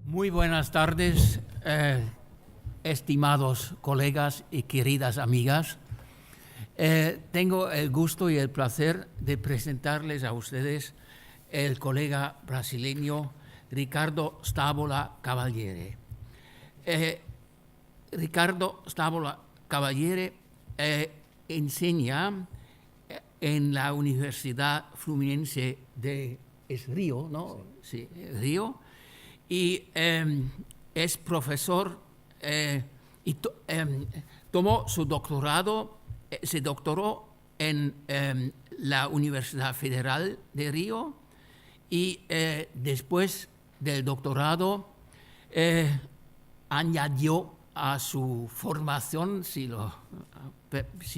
Muy buenas tardes, estimados colegas y queridas amigas. Tengo el gusto y el placer de presentarles a ustedes el colega brasileño Ricardo Cavaliere. Ricardo Cavaliere enseña en la Universidad Fluminense de Río, ¿no? Sí, Río, y es profesor y tomó su doctorado, se doctoró en la Universidad Federal de Río y después del doctorado añadió a su formación, si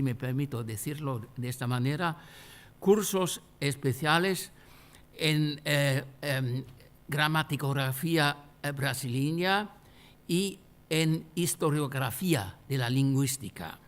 me permito decirlo de esta manera, cursos especiales en gramaticografía brasileña y en historiografía de la lingüística.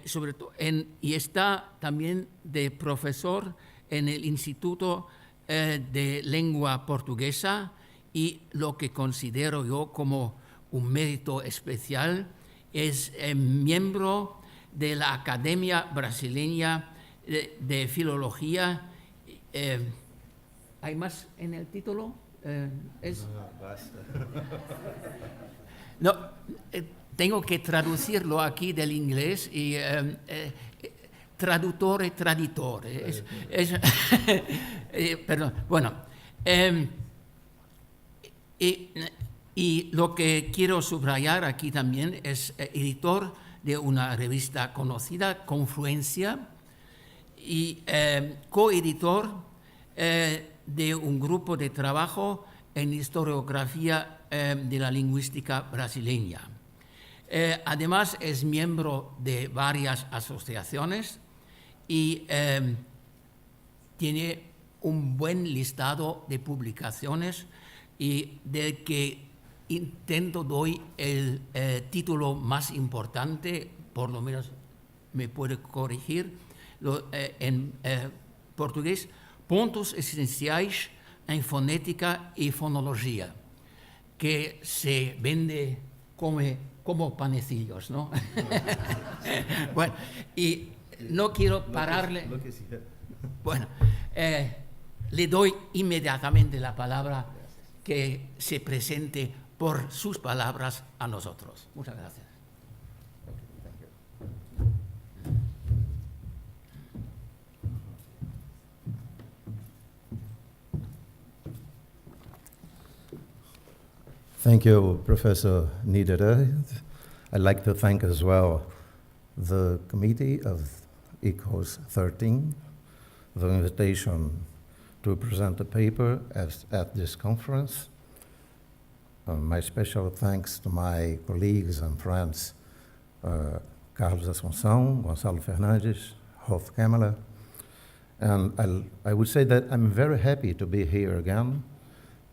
Sobre todo y está también de profesor en el Instituto de Lengua Portuguesa, y lo que considero yo como un mérito especial es miembro de la Academia Brasileña de Filología. ¿Hay más en el título? No, basta. No, tengo que traducirlo aquí del inglés y traduttore, traditore. Perdón. Bueno, y lo que quiero subrayar aquí también es editor de una revista conocida, Confluencia, y coeditor de un grupo de trabajo en historiografía de la lingüística brasileña. Además, es miembro de varias asociaciones y tiene un buen listado de publicaciones, y del que doy el título más importante, por lo menos me puede corregir, en portugués: Pontos Essenciais en Fonética y Fonología, que se vende como panecillos, ¿no? Bueno, y no quiero pararle. Bueno, le doy inmediatamente la palabra, que se presente por sus palabras a nosotros. Muchas gracias. Thank you, Professor Niederer. I'd like to thank as well the committee of ICHoLS XIII, the invitation to present a paper at this conference. My special thanks to my colleagues and friends, Carlos Assunção, Gonçalo Fernandes, Hof Kamala. And I would say that I'm very happy to be here again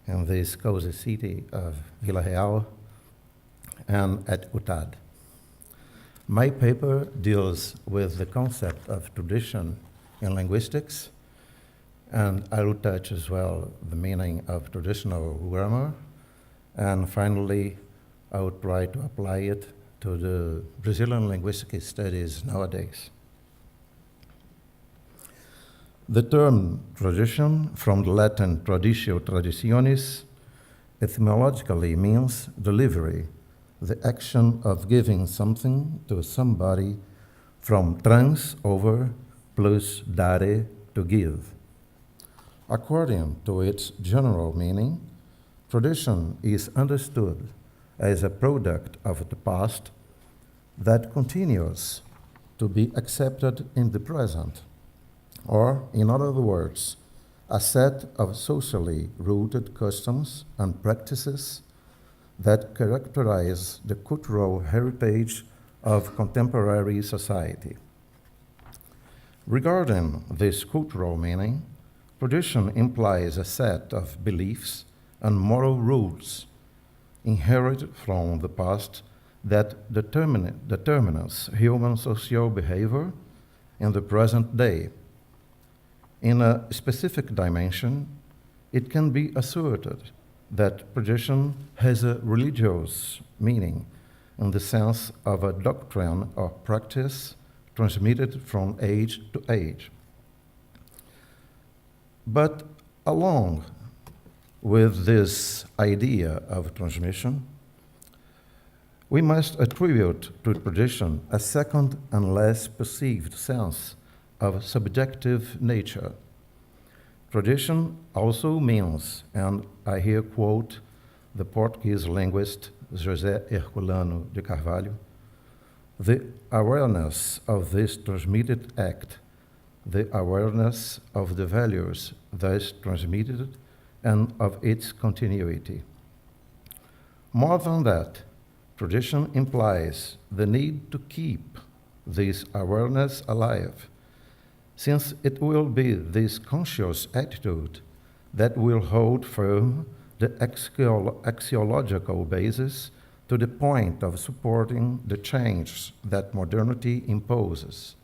in this cozy city of Vila Real and at UTAD. My paper deals with the concept of tradition in linguistics, and I will touch as well the meaning of traditional grammar, and finally I will try to apply it to the Brazilian linguistic studies nowadays. The term tradition, from the Latin traditio traditionis, etymologically means delivery, the action of giving something to somebody, from trans, over, plus dare, to give. According to its general meaning, tradition is understood as a product of the past that continues to be accepted in the present, or, in other words, a set of socially rooted customs and practices that characterize the cultural heritage of contemporary society. Regarding this cultural meaning, tradition implies a set of beliefs and moral rules inherited from the past that determines human social behavior in the present day. In a specific dimension, it can be asserted that tradition has a religious meaning in the sense of a doctrine or practice transmitted from age to age. But along with this idea of transmission, we must attribute to tradition a second and less perceived sense of subjective nature. Tradition also means, and I here quote the Portuguese linguist José Herculano de Carvalho, the awareness of this transmitted act, the awareness of the values thus transmitted and of its continuity. More than that, tradition implies the need to keep this awareness alive, since it will be this conscious attitude that will hold firm the axiological basis to the point of supporting the change that modernity imposes.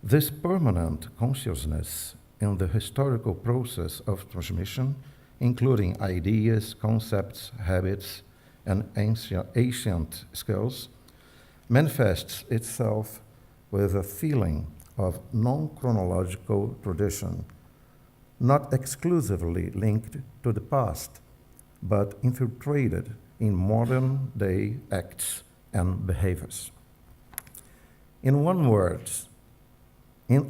This permanent consciousness in the historical process of transmission, including ideas, concepts, habits, and ancient skills, manifests itself with a feeling of non-chronological tradition, not exclusively linked to the past, but infiltrated in modern-day acts and behaviors. In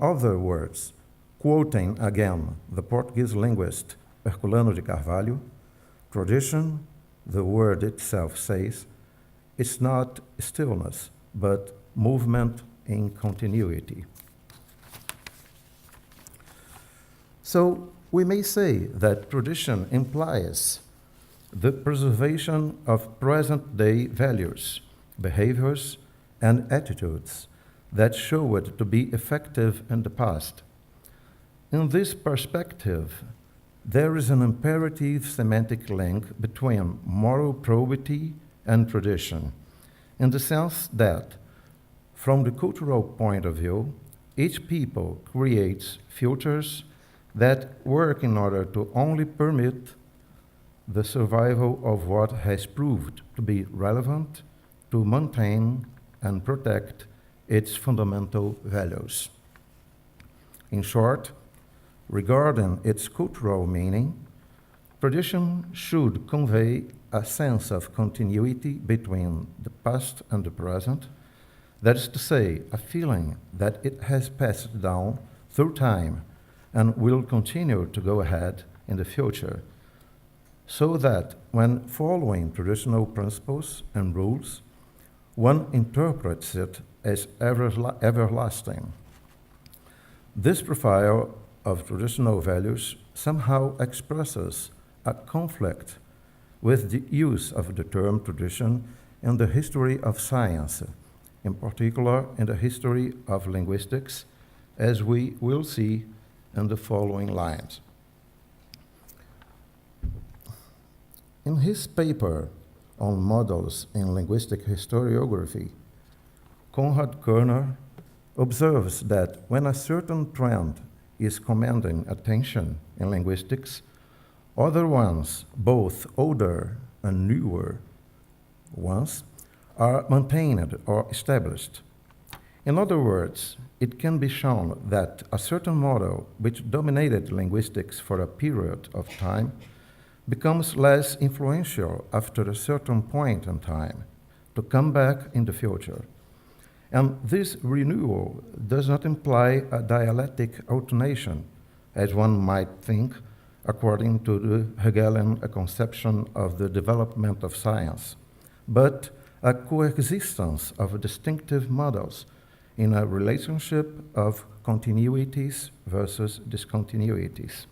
other words, quoting again the Portuguese linguist Herculano de Carvalho, tradition, the word itself says, is not stillness, but movement in continuity. So we may say that tradition implies the preservation of present-day values, behaviors, and attitudes that showed to be effective in the past. In this perspective, there is an imperative semantic link between moral probity and tradition, in the sense that, from the cultural point of view, each people creates filters that work in order to only permit the survival of what has proved to be relevant to maintain and protect its fundamental values. In short, regarding its cultural meaning, tradition should convey a sense of continuity between the past and the present, that is to say, a feeling that it has passed down through time and will continue to go ahead in the future, so that when following traditional principles and rules, one interprets it as everlasting. This profile of traditional values somehow expresses a conflict with the use of the term tradition in the history of science, in particular in the history of linguistics, as we will see in the following lines. In his paper on models in linguistic historiography, Konrad Körner observes that when a certain trend is commanding attention in linguistics, other ones, both older and newer ones, are maintained or established. In other words, it can be shown that a certain model which dominated linguistics for a period of time becomes less influential after a certain point in time to come back in the future. And this renewal does not imply a dialectic alternation, as one might think, according to the Hegelian conception of the development of science, but a coexistence of distinctive models in a relationship of continuities versus discontinuities.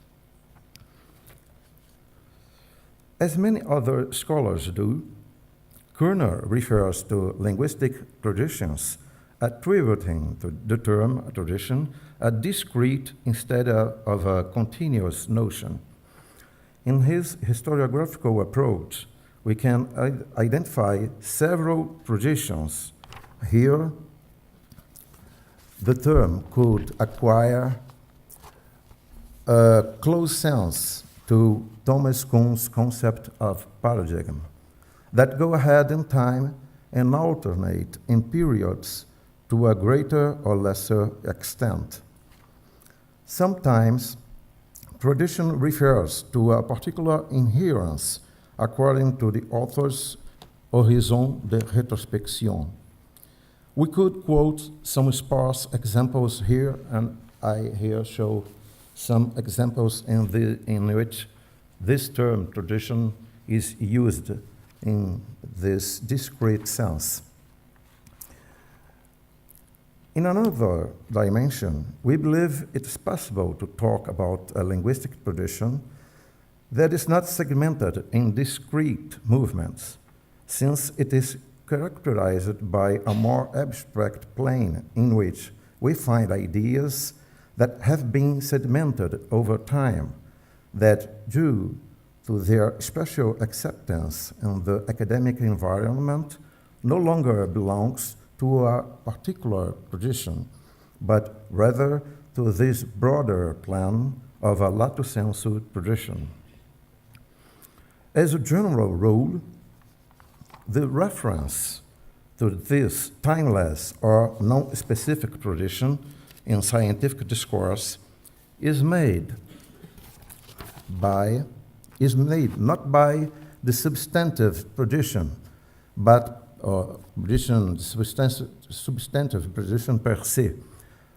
As many other scholars do, Körner refers to linguistic traditions, attributing to the term tradition a discrete instead of a continuous notion. In his historiographical approach, we can identify several traditions. Here, the term could acquire a close sense to Thomas Kuhn's concept of paradigm that go ahead in time and alternate in periods to a greater or lesser extent. Sometimes, tradition refers to a particular inherence according to the author's horizon de rétrospection. We could quote some sparse examples here, and I here show some examples in which this term tradition is used in this discrete sense. In another dimension, we believe it is possible to talk about a linguistic tradition that is not segmented in discrete movements, since it is characterized by a more abstract plane in which we find ideas that have been sedimented over time, that due to their special acceptance in the academic environment no longer belongs to a particular tradition, but rather to this broader plan of a lato sensu tradition. As a general rule, the reference to this timeless or non-specific tradition in scientific discourse is made not by the substantive tradition, but substantive tradition per se,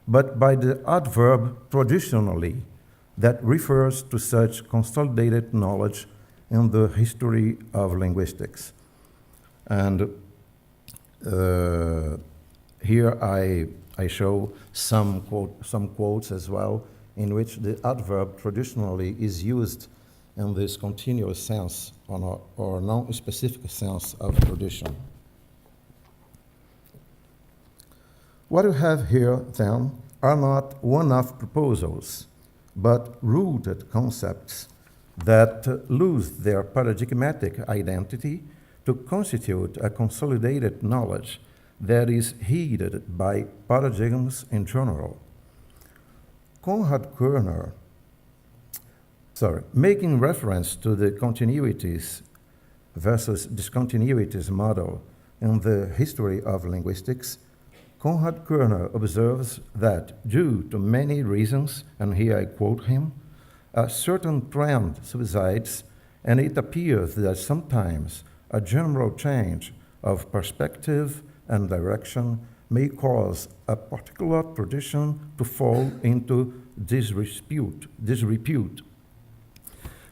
but by the adverb traditionally that refers to such consolidated knowledge in the history of linguistics. And here I show some quotes as well in which the adverb traditionally is used in this continuous sense or non-specific sense of tradition. What we have here, then, are not one-off proposals, but rooted concepts that lose their paradigmatic identity to constitute a consolidated knowledge that is heeded by paradigms in general. Making reference to the continuities versus discontinuities model in the history of linguistics, Konrad Körner observes that due to many reasons, and here I quote him, a certain trend subsides, and it appears that sometimes a general change of perspective and direction may cause a particular tradition to fall into disrepute.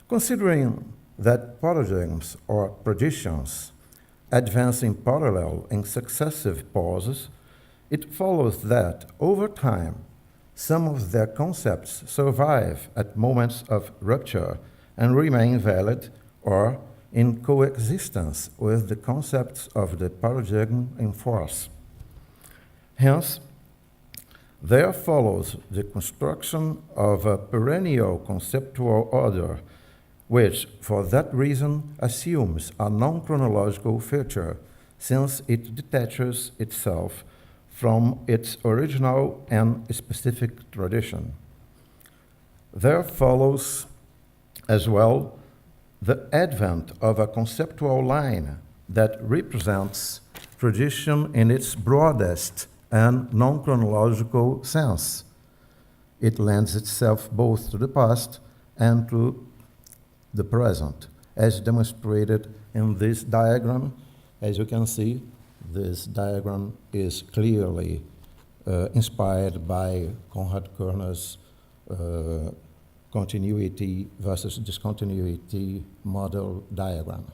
Considering that paradigms or traditions advance in parallel in successive pauses, it follows that, over time, some of their concepts survive at moments of rupture and remain valid or in coexistence with the concepts of the paradigm in force. Hence, there follows the construction of a perennial conceptual order, which, for that reason, assumes a non-chronological feature, since it detaches itself from its original and specific tradition. There follows as well the advent of a conceptual line that represents tradition in its broadest and non-chronological sense. It lends itself both to the past and to the present, as demonstrated in this diagram. As you can see, this diagram is clearly inspired by Konrad Körner's continuity versus discontinuity model diagram.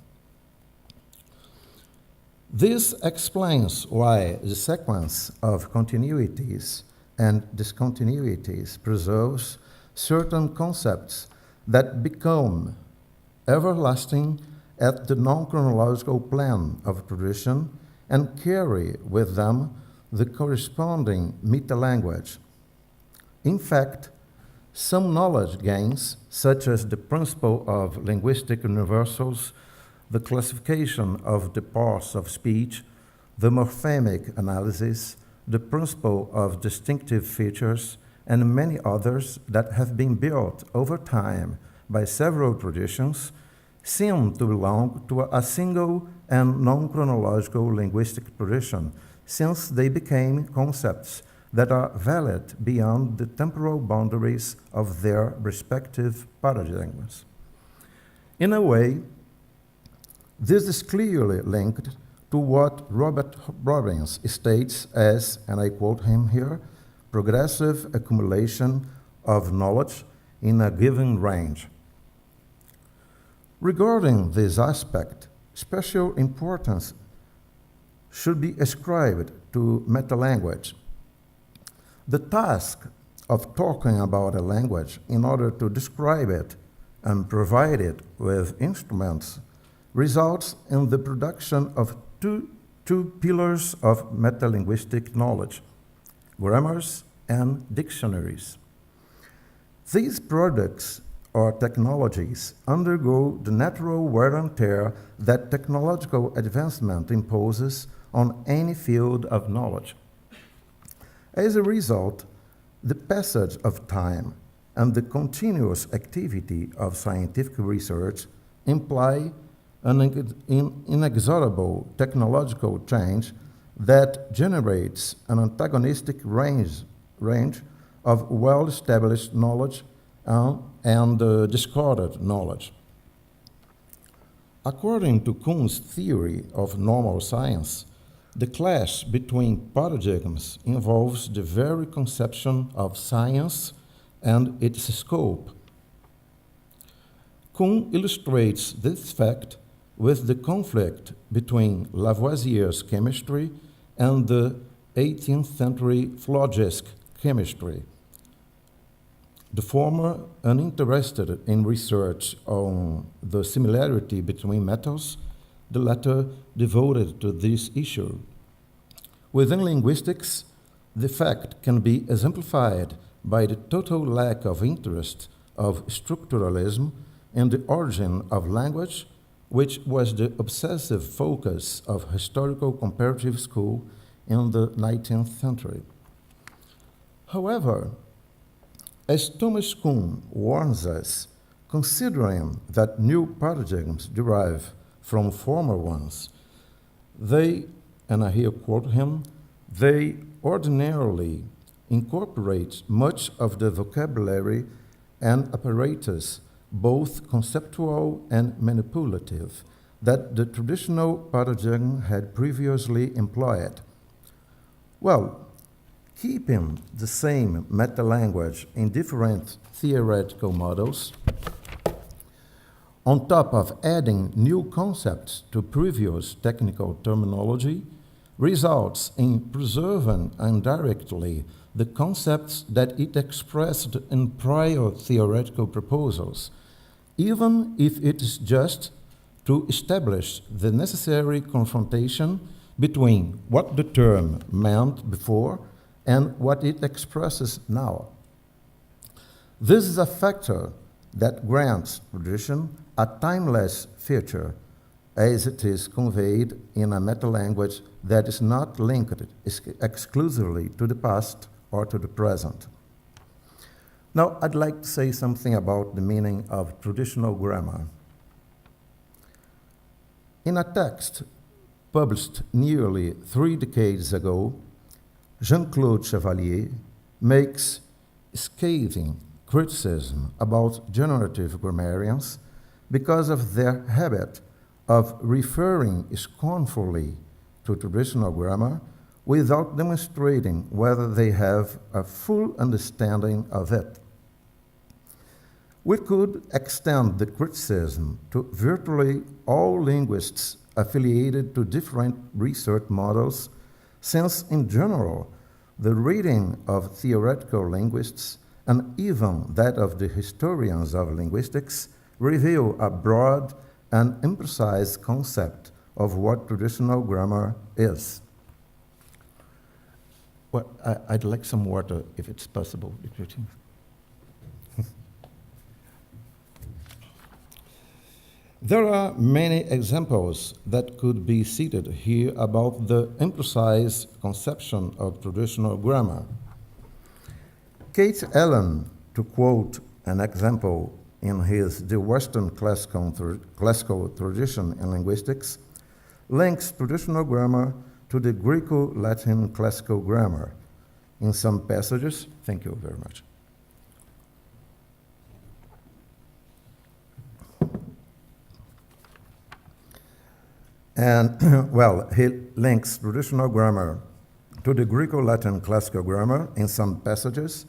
This explains why the sequence of continuities and discontinuities preserves certain concepts that become everlasting at the non-chronological plane of tradition and carry with them the corresponding meta-language. In fact, some knowledge gains, such as the principle of linguistic universals, the classification of the parts of speech, the morphemic analysis, the principle of distinctive features, and many others that have been built over time by several traditions, seem to belong to a single and non-chronological linguistic tradition, since they became concepts that are valid beyond the temporal boundaries of their respective paradigms. In a way, this is clearly linked to what Robert Robbins states as, and I quote him here, progressive accumulation of knowledge in a given range. Regarding this aspect, special importance should be ascribed to metalanguage. The task of talking about a language in order to describe it and provide it with instruments results in the production of two pillars of metalinguistic knowledge, grammars and dictionaries. These products or technologies undergo the natural wear and tear that technological advancement imposes on any field of knowledge. As a result, the passage of time and the continuous activity of scientific research imply an inexorable technological change that generates an antagonistic range of well-established knowledge and discarded knowledge. According to Kuhn's theory of normal science, the clash between paradigms involves the very conception of science and its scope. Kuhn illustrates this fact with the conflict between Lavoisier's chemistry and the 18th century Flaugisc chemistry. The former, uninterested in research on the similarity between metals, the latter devoted to this issue. Within linguistics, the fact can be exemplified by the total lack of interest of structuralism in the origin of language, which was the obsessive focus of historical comparative school in the 19th century. However, as Thomas Kuhn warns us, considering that new paradigms derive from former ones, they, and I here quote him, they ordinarily incorporate much of the vocabulary and apparatus, both conceptual and manipulative, that the traditional paradigm had previously employed. Well, keeping the same meta-language in different theoretical models, on top of adding new concepts to previous technical terminology, results in preserving indirectly the concepts that it expressed in prior theoretical proposals, even if it is just to establish the necessary confrontation between what the term meant before and what it expresses now. This is a factor that grants tradition a timeless feature, as it is conveyed in a meta-language that is not linked exclusively to the past or to the present. Now, I'd like to say something about the meaning of traditional grammar. In a text published nearly 3 decades ago, Jean-Claude Cavaliere makes scathing criticism about generative grammarians because of their habit of referring scornfully to traditional grammar without demonstrating whether they have a full understanding of it. We could extend the criticism to virtually all linguists affiliated to different research models, since in general, the reading of theoretical linguists and even that of the historians of linguistics reveal a broad and imprecise concept of what traditional grammar is. Well, I'd like some water, if it's possible. There are many examples that could be cited here about the imprecise conception of traditional grammar. Kate Allen, to quote an example in his The Western Classical Tradition in Linguistics, links traditional grammar to the Greco-Latin classical grammar. In some passages, thank you very much. And, well, he links traditional grammar to the Greco-Latin classical grammar in some passages,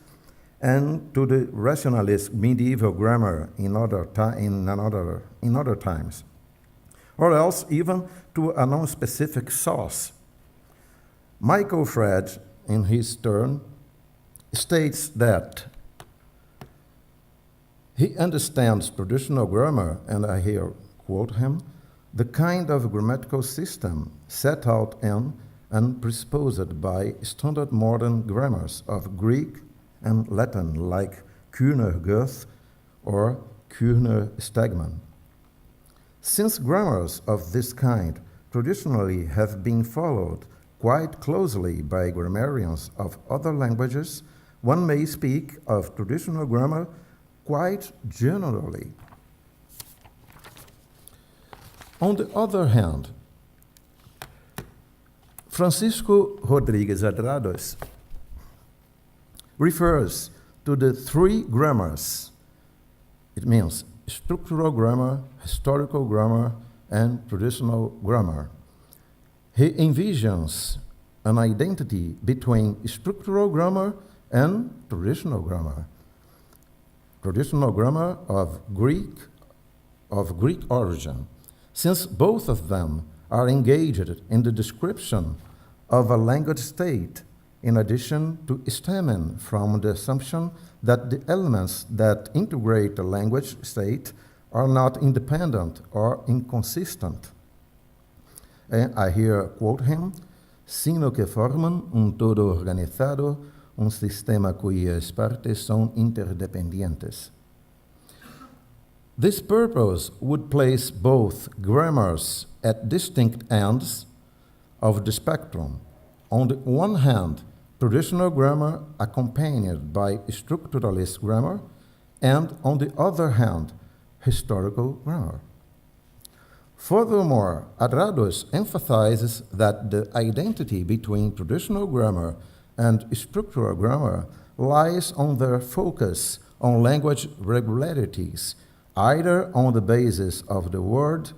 and to the rationalist medieval grammar in other times, or else even to a non-specific source. Michael Fred, in his turn, states that he understands traditional grammar, and I here quote him, the kind of grammatical system set out in and presupposed by standard modern grammars of Greek and Latin, like Kuhner-Goethe or Kuhner-Stegmann. Since grammars of this kind traditionally have been followed quite closely by grammarians of other languages, one may speak of traditional grammar quite generally. On the other hand, Francisco Rodrigues Adrados refers to the three grammars. It means structural grammar, historical grammar, and traditional grammar. He envisions an identity between structural grammar and traditional grammar. Traditional grammar of Greek origin, since both of them are engaged in the description of a language state, in addition to stemming from the assumption that the elements that integrate a language state are not independent or inconsistent. And I here quote him, sino que forman un todo organizado, un sistema cuyas partes son interdependientes. This purpose would place both grammars at distinct ends of the spectrum. On the one hand, traditional grammar accompanied by structuralist grammar, and on the other hand, historical grammar. Furthermore, Adrados emphasizes that the identity between traditional grammar and structural grammar lies on their focus on language regularities, either on the basis of the word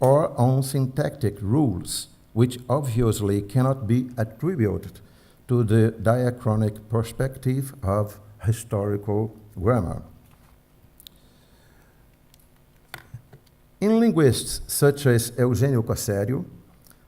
or on syntactic rules, which obviously cannot be attributed to the diachronic perspective of historical grammar. In linguists such as Eugenio Cavaliere,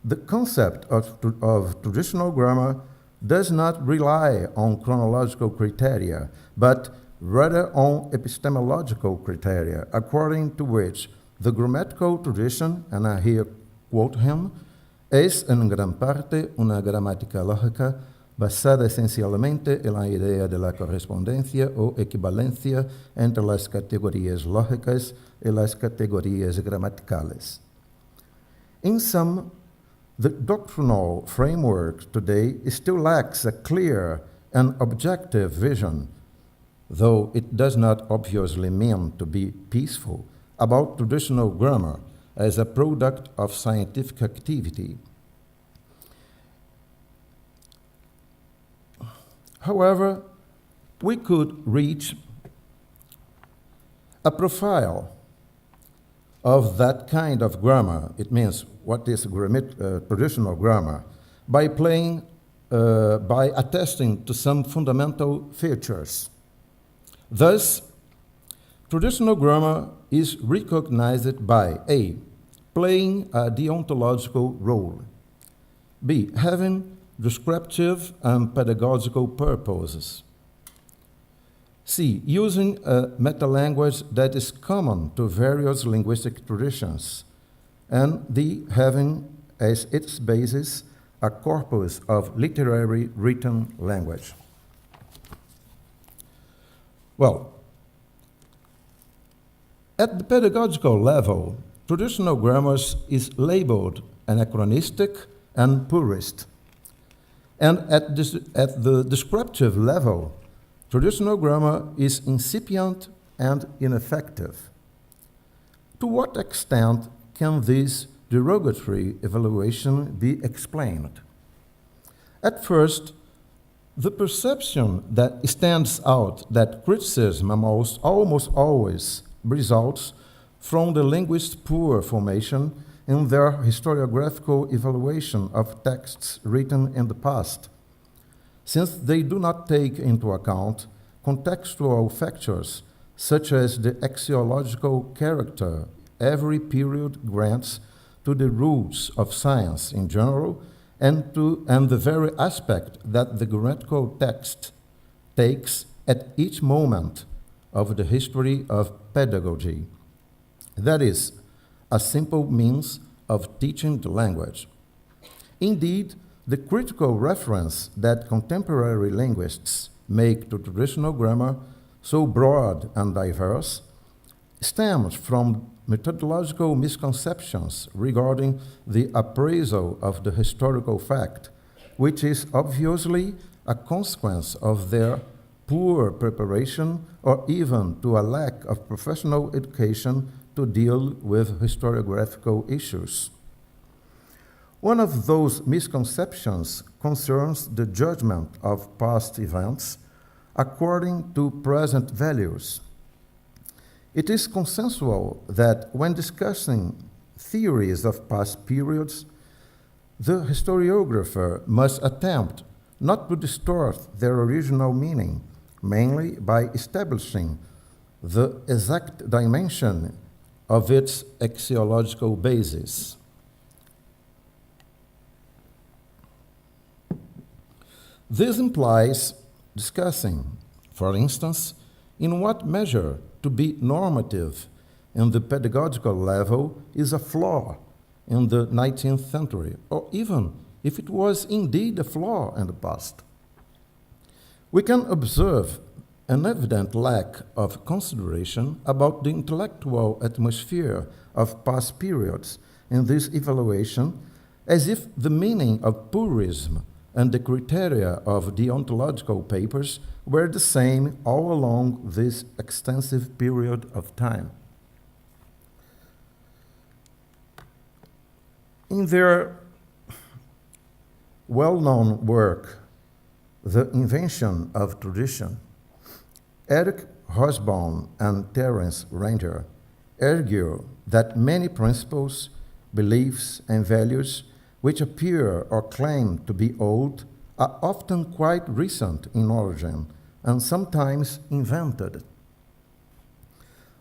the concept of traditional grammar does not rely on chronological criteria, but rather on epistemological criteria, according to which the grammatical tradition, and I here quote him, es en gran parte una gramática lógica basada esencialmente en la idea de la correspondencia o equivalencia entre las categorías lógicas y las categorías gramaticales. In sum, the doctrinal framework today still lacks a clear and objective vision, though it does not obviously mean to be peaceful, about traditional grammar as a product of scientific activity. However, we could reach a profile of that kind of grammar, it means what is traditional grammar, by attesting to some fundamental features. Thus, traditional grammar is recognized by A, playing a deontological role, B, having descriptive and pedagogical purposes, C, using a meta-language that is common to various linguistic traditions, and D, having as its basis a corpus of literary written language. Well, at the pedagogical level, traditional grammar is labeled anachronistic and purist. And at the descriptive level, traditional grammar is incipient and ineffective. To what extent can this derogatory evaluation be explained? At first, the perception that stands out that criticism almost always results from the linguist's poor formation in their historiographical evaluation of texts written in the past, since they do not take into account contextual factors such as the axiological character every period grants to the rules of science in general and the very aspect that the grammatical text takes at each moment of the history of pedagogy. That is, a simple means of teaching the language. Indeed, the critical reference that contemporary linguists make to traditional grammar, so broad and diverse, stems from methodological misconceptions regarding the appraisal of the historical fact, which is obviously a consequence of their poor preparation or even to a lack of professional education to deal with historiographical issues. One of those misconceptions concerns the judgment of past events according to present values. It is consensual that when discussing theories of past periods, the historiographer must attempt not to distort their original meaning, mainly by establishing the exact dimension of its axiological basis. This implies discussing, for instance, in what measure to be normative in the pedagogical level is a flaw in the 19th century, or even if it was indeed a flaw in the past. We can observe an evident lack of consideration about the intellectual atmosphere of past periods in this evaluation, as if the meaning of purism and the criteria of deontological papers were the same all along this extensive period of time. In their well-known work, The Invention of Tradition, Eric Hobsbawm and Terence Ranger argue that many principles, beliefs, and values which appear or claim to be old are often quite recent in origin and sometimes invented.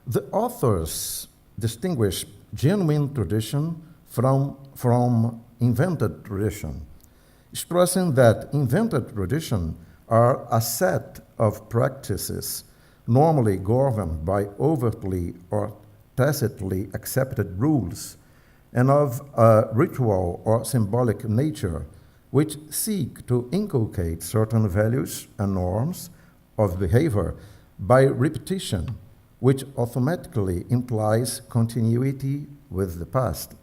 The authors distinguish genuine tradition from invented tradition, stressing that invented tradition are a set of practices normally governed by overtly or tacitly accepted rules and of a ritual or symbolic nature which seek to inculcate certain values and norms of behavior by repetition, which automatically implies continuity with the past.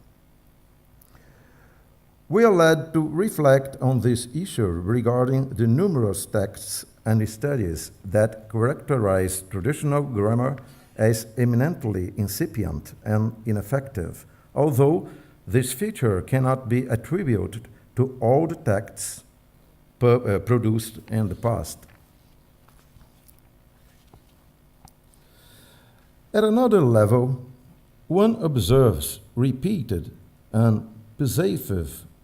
We are led to reflect on this issue regarding the numerous texts and studies that characterize traditional grammar as eminently incipient and ineffective, although this feature cannot be attributed to all the texts produced in the past. At another level, one observes repeated and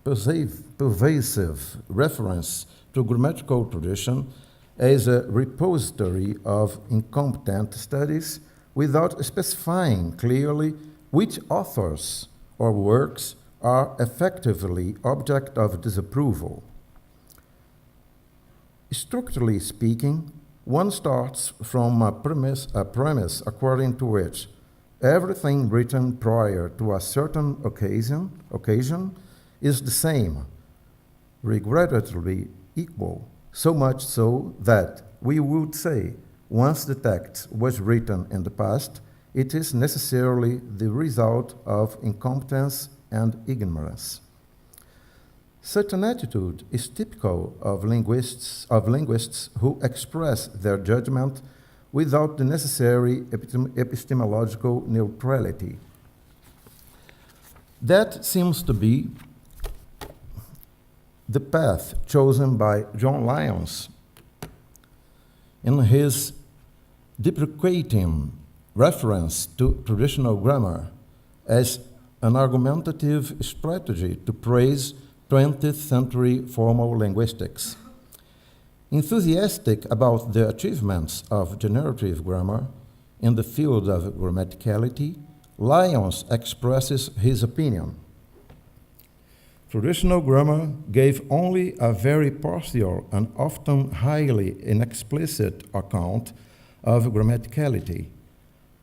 pervasive reference to grammatical tradition as a repository of incompetent studies without specifying clearly which authors or works are effectively object of disapproval. Strictly speaking, one starts from a premise according to which everything written prior to a certain occasion is the same, regrettably equal, so much so that we would say once the text was written in the past, it is necessarily the result of incompetence and ignorance. Such an attitude is typical of linguists who express their judgment without the necessary epistemological neutrality. That seems to be the path chosen by John Lyons in his deprecating reference to traditional grammar as an argumentative strategy to praise 20th century formal linguistics. Enthusiastic about the achievements of generative grammar in the field of grammaticality, Lyons expresses his opinion. Traditional grammar gave only a very partial and often highly inexplicit account of grammaticality.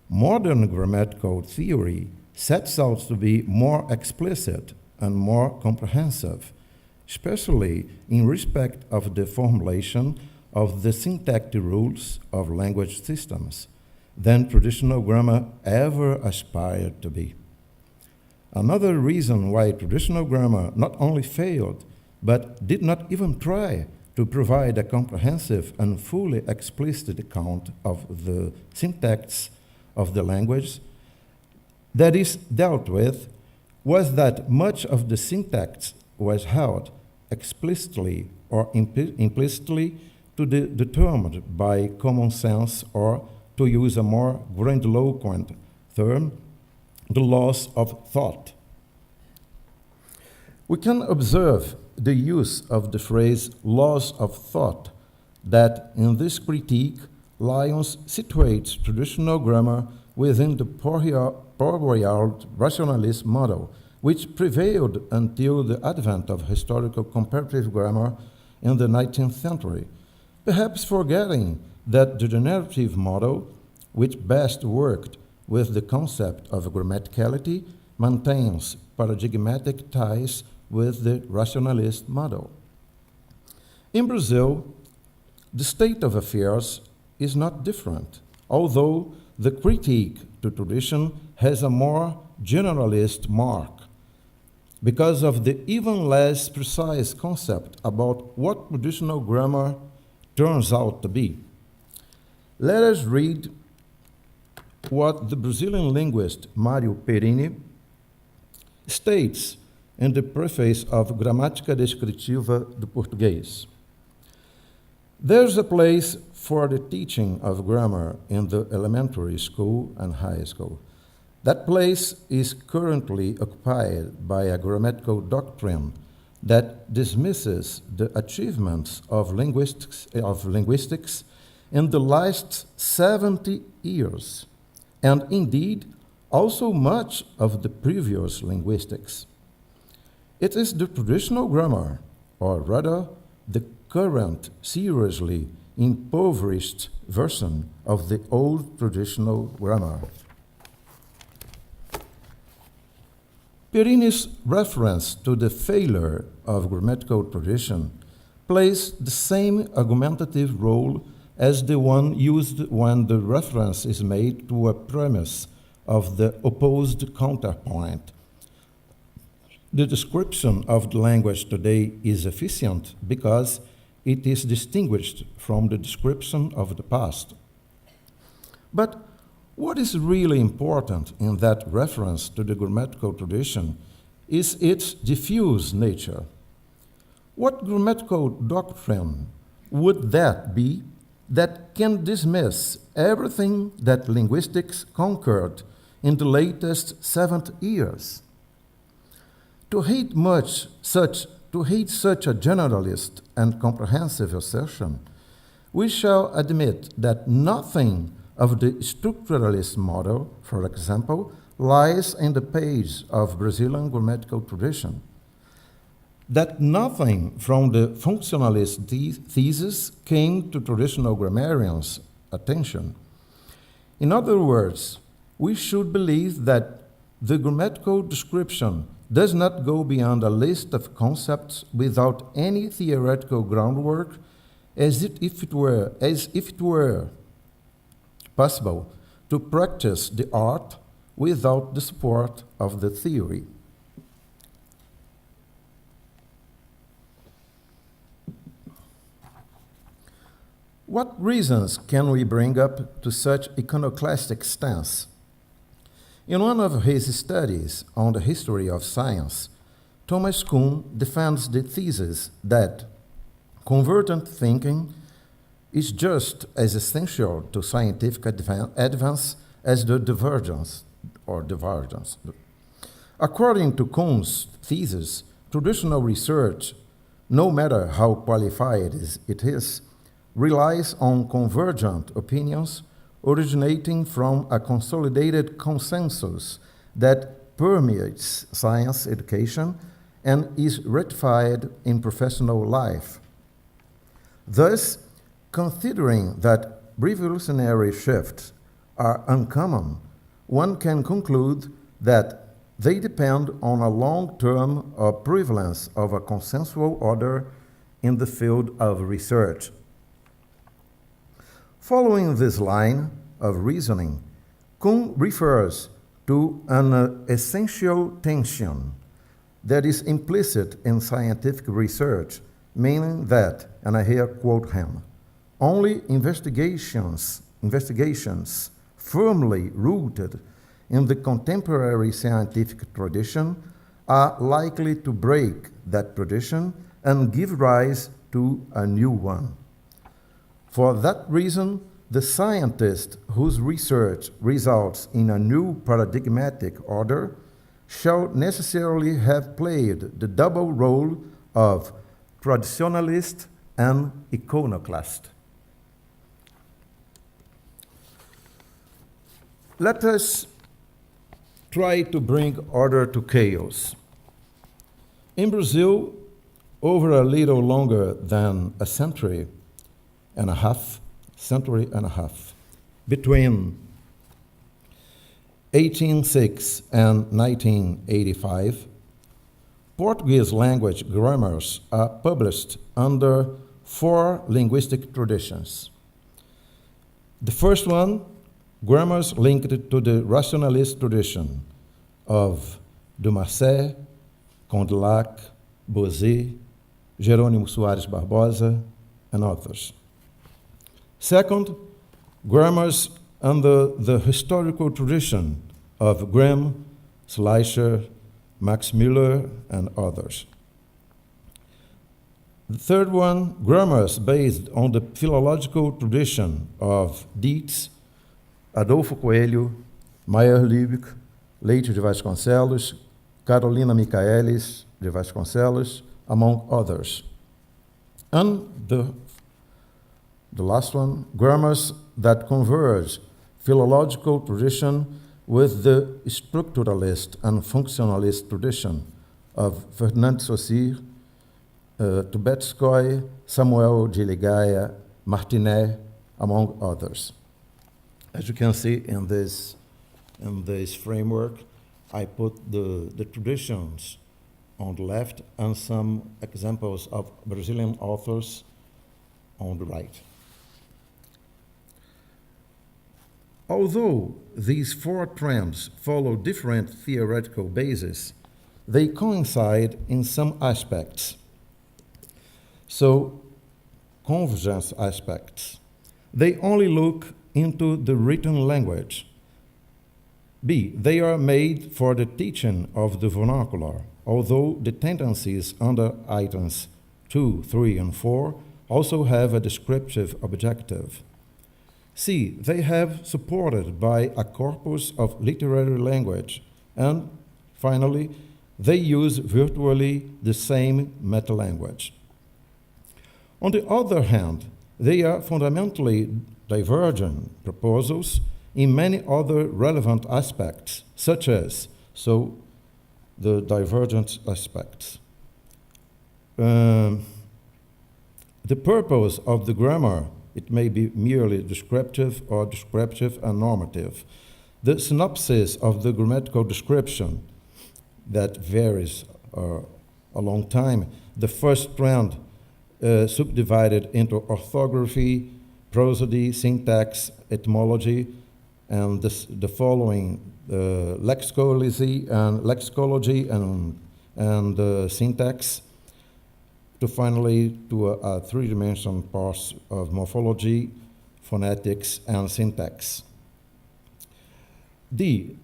Modern grammatical theory sets out to be more explicit and more comprehensive, especially in respect of the formulation of the syntactic rules of language systems, than traditional grammar ever aspired to be. Another reason why traditional grammar not only failed, but did not even try to provide a comprehensive and fully explicit account of the syntax of the language that is dealt with, was that much of the syntax was held explicitly or implicitly to be determined by common sense, or, to use a more grandiloquent term, the laws of thought. We can observe the use of the phrase laws of thought that in this critique Lyons situates traditional grammar within the Port-Royal rationalist model, which prevailed until the advent of historical comparative grammar in the 19th century, perhaps forgetting that the generative model, which best worked with the concept of grammaticality, maintains paradigmatic ties with the rationalist model. In Brazil, the state of affairs is not different, although the critique to tradition has a more generalist mark because of the even less precise concept about what traditional grammar turns out to be. Let us read what the Brazilian linguist Mário Perini states in the preface of Gramática Descritiva do Português. There's a place for the teaching of grammar in the elementary school and high school. That place is currently occupied by a grammatical doctrine that dismisses the achievements of linguistics in the last 70 years, and indeed also much of the previous linguistics. It is the traditional grammar, or rather the current seriously impoverished version of the old traditional grammar. Perini's reference to the failure of grammatical tradition plays the same argumentative role as the one used when the reference is made to a premise of the opposed counterpoint. The description of the language today is efficient because it is distinguished from the description of the past. But what is really important in that reference to the grammatical tradition is its diffuse nature. What grammatical doctrine would that be that can dismiss everything that linguistics conquered in the latest 70 years? To hate such a generalist and comprehensive assertion, we shall admit that nothing of the structuralist model, for example, lies in the page of Brazilian grammatical tradition. That nothing from the functionalist thesis came to traditional grammarians' attention. In other words, we should believe that the grammatical description does not go beyond a list of concepts without any theoretical groundwork, as if it were possible to practice the art without the support of the theory. What reasons can we bring up to such iconoclastic stance? In one of his studies on the history of science, Thomas Kuhn defends the thesis that convergent thinking is just as essential to scientific advance as the divergence. According to Kuhn's thesis, traditional research, no matter how qualified it is, relies on convergent opinions originating from a consolidated consensus that permeates science education and is ratified in professional life. Thus, considering that revolutionary shifts are uncommon, one can conclude that they depend on a long-term prevalence of a consensual order in the field of research. Following this line of reasoning, Kuhn refers to an essential tension that is implicit in scientific research, meaning that, and I here quote him, only investigations firmly rooted in the contemporary scientific tradition are likely to break that tradition and give rise to a new one. For that reason, the scientist whose research results in a new paradigmatic order shall necessarily have played the double role of traditionalist and iconoclast. Let us try to bring order to chaos. In Brazil, over a little longer than a century and a half, between 1806 and 1985, Portuguese language grammars are published under 4 linguistic traditions. The first one, grammars linked to the rationalist tradition of Dumarsais, Condillac, Bosé, Jerônimo Soares Barbosa, and others. Second, grammars under the historical tradition of Grimm, Schleicher, Max Müller, and others. The third one, grammars based on the philological tradition of Dietz, Adolfo Coelho, Meyerlieb, Leite de Vasconcelos, Carolina Michaelis de Vasconcelos, among others. And the last one, grammars that converge philological tradition with the structuralist and functionalist tradition of Fernand Saussure, Tubetskoy, Samuel de Ligaia, Martinet, among others. As you can see in this framework, I put the traditions on the left and some examples of Brazilian authors on the right. Although these 4 trends follow different theoretical bases, they coincide in some aspects. So, convergence aspects. They only look into the written language. B, they are made for the teaching of the vernacular, although the tendencies under items 2, 3, and 4 also have a descriptive objective. C, they have supported by a corpus of literary language. And finally, they use virtually the same meta-language. On the other hand, they are fundamentally divergent proposals in many other relevant aspects, such as, the divergent aspects. The purpose of the grammar, it may be merely descriptive or descriptive and normative. The synopsis of the grammatical description, that varies a long time. The first trend subdivided into orthography, prosody, syntax, etymology, and the following lexicology and syntax. to finally to a three-dimensional parts of morphology, phonetics, and syntax. D,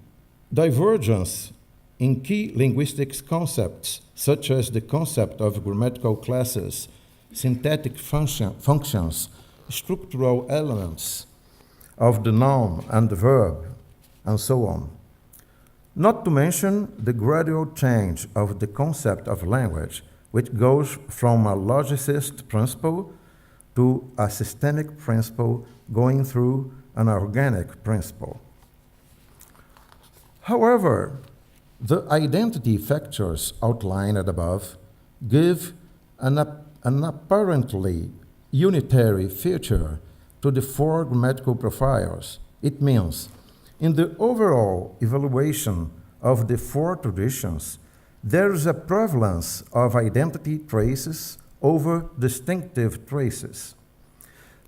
divergence in key linguistics concepts, such as the concept of grammatical classes, syntactic functions, structural elements of the noun and the verb, and so on. Not to mention the gradual change of the concept of language, which goes from a logicist principle to a systemic principle going through an organic principle. However, the identity factors outlined above give an apparently unitary feature to the four grammatical profiles. It means, in the overall evaluation of the four traditions, there is a prevalence of identity traces over distinctive traces.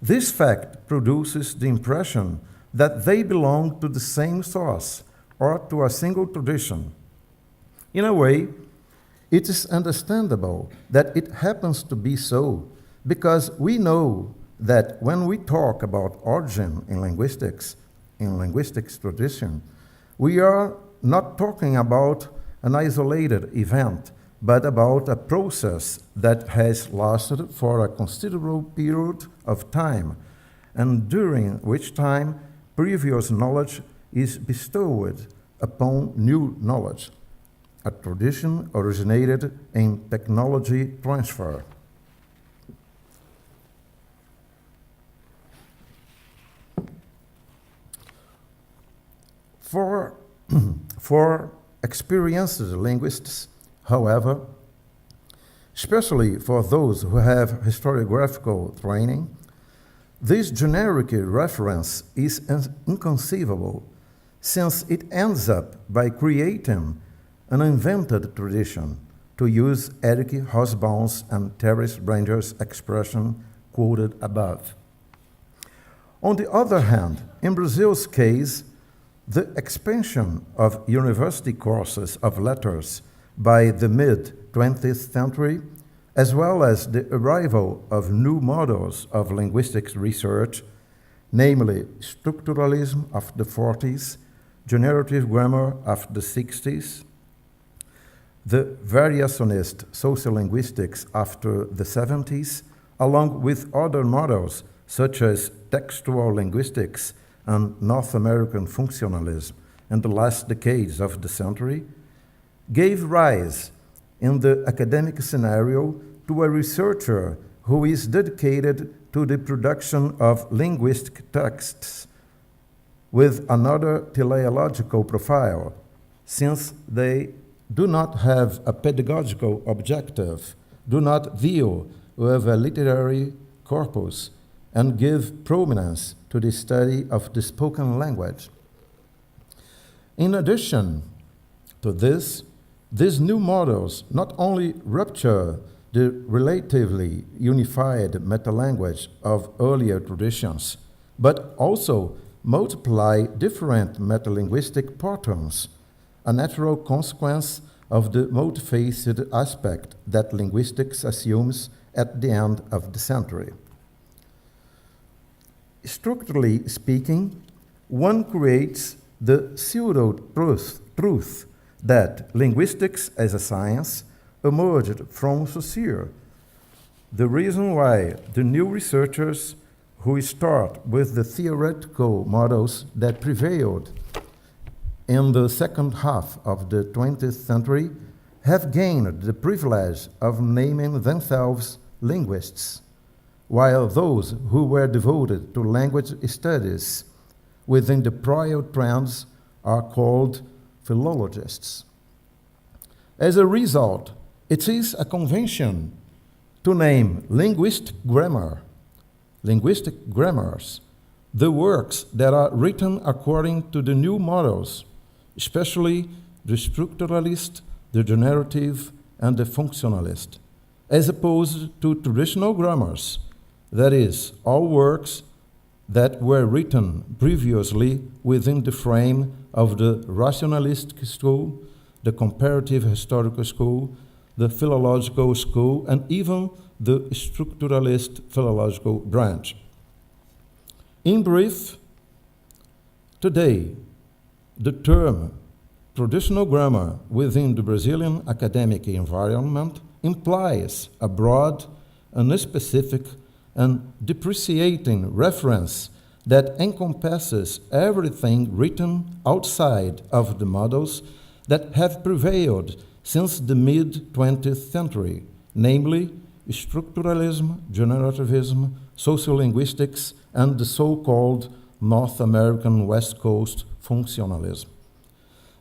This fact produces the impression that they belong to the same source or to a single tradition. In a way, it is understandable that it happens to be so, because we know that when we talk about origin in linguistics tradition, we are not talking about an isolated event, but about a process that has lasted for a considerable period of time, and during which time previous knowledge is bestowed upon new knowledge, a tradition originated in technology transfer. For experienced linguists, however, especially for those who have historiographical training, this generic reference is inconceivable, since it ends up by creating an invented tradition, to use Eric Hobsbawm's and Terence Branger's expression quoted above. On the other hand, in Brazil's case, the expansion of university courses of letters by the mid-20th century, as well as the arrival of new models of linguistics research, namely structuralism of the 40s, generative grammar of the 60s, the variationist sociolinguistics after the 70s, along with other models such as textual linguistics and North American functionalism in the last decades of the century, gave rise in the academic scenario to a researcher who is dedicated to the production of linguistic texts with another teleological profile, since they do not have a pedagogical objective, do not deal with a literary corpus, and give prominence to the study of the spoken language. In addition to this, these new models not only rupture the relatively unified metalanguage of earlier traditions, but also multiply different metalinguistic patterns, a natural consequence of the multifaceted aspect that linguistics assumes at the end of the century. Structurally speaking, one creates the pseudo-truth that linguistics as a science emerged from Saussure. The reason why the new researchers who start with the theoretical models that prevailed in the second half of the 20th century have gained the privilege of naming themselves linguists, while those who were devoted to language studies within the prior trends are called philologists. As a result, it is a convention to name linguistic grammars, the works that are written according to the new models, especially the structuralist, the generative, and the functionalist, as opposed to traditional grammars, that is, all works that were written previously within the frame of the rationalistic school, the comparative historical school, the philological school, and even the structuralist philological branch. In brief, today, the term traditional grammar within the Brazilian academic environment implies a broad, unspecific, and depreciating reference that encompasses everything written outside of the models that have prevailed since the mid-20th century, namely structuralism, generativism, sociolinguistics, and the so-called North American West Coast functionalism.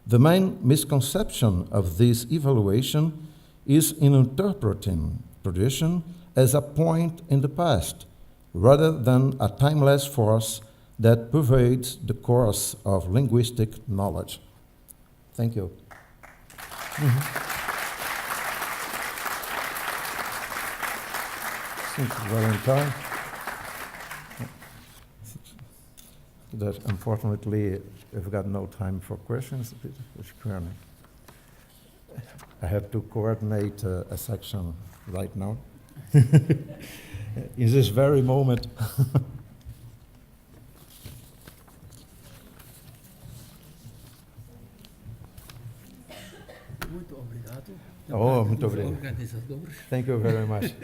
The main misconception of this evaluation is in interpreting tradition as a point in the past, rather than a timeless force that pervades the course of linguistic knowledge. Thank you. Since we're in time, that unfortunately we've got no time for questions. I have to coordinate a section right now. In this very moment. Muito obrigado. Oh, muito obrigado. Organizadores. Thank you very much.